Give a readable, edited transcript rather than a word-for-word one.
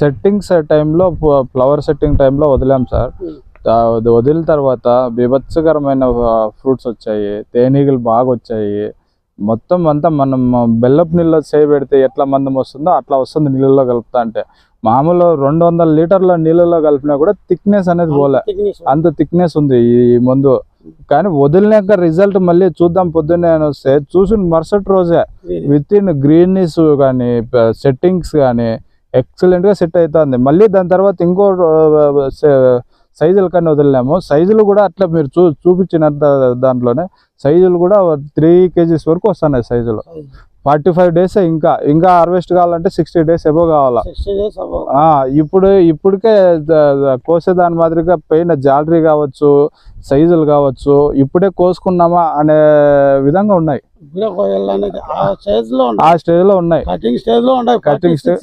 Settings టైంలో flower setting టైంలో వదిలాం sir. వదిలిన తర్వాత బీభత్సకరమైన ఫ్రూట్స్ వచ్చాయి, తేనీగలు బాగా వచ్చాయి. మొత్తం అంతా మనం బెల్లపు నీళ్ళు చేయబెడితే ఎట్లా మందం వస్తుందో అట్లా వస్తుంది నీళ్ళలో కలుపుతా అంటే. మామూలు 200 లీటర్ల నీళ్ళలో కలిపినా కూడా థిక్నెస్ అనేది పోలే, అంత థిక్నెస్ ఉంది ఈ మందు. కానీ వదిలినాక రిజల్ట్ మళ్ళీ చూద్దాం పొద్దున్నే వస్తే చూసిన మరుసటి రోజే విత్ ఇన్ గ్రీన్నెస్ కానీ సెట్టింగ్స్ కానీ ఎక్సలెంట్గా సెట్ అవుతుంది. మళ్ళీ దాని తర్వాత ఇంకో సైజులు కానీ వదిలినాము. సైజులు కూడా అట్లా మీరు చూపించిన దాంట్లోనే సైజులు కూడా 3 kgs వరకు వస్తున్నాయి సైజులు. 45 days ఇంకా హార్వెస్ట్ కావాలంటే 60 days ఎబో కావాలా. ఇప్పటికే కోసే దాని మాదిరిగా పైన జాలరీ కావచ్చు, సైజులు కావచ్చు, ఇప్పుడే కోసుకున్నామా అనే విధంగా ఉన్నాయి. ఆ స్టేజ్ లో ఉన్నాయి. Cutting stage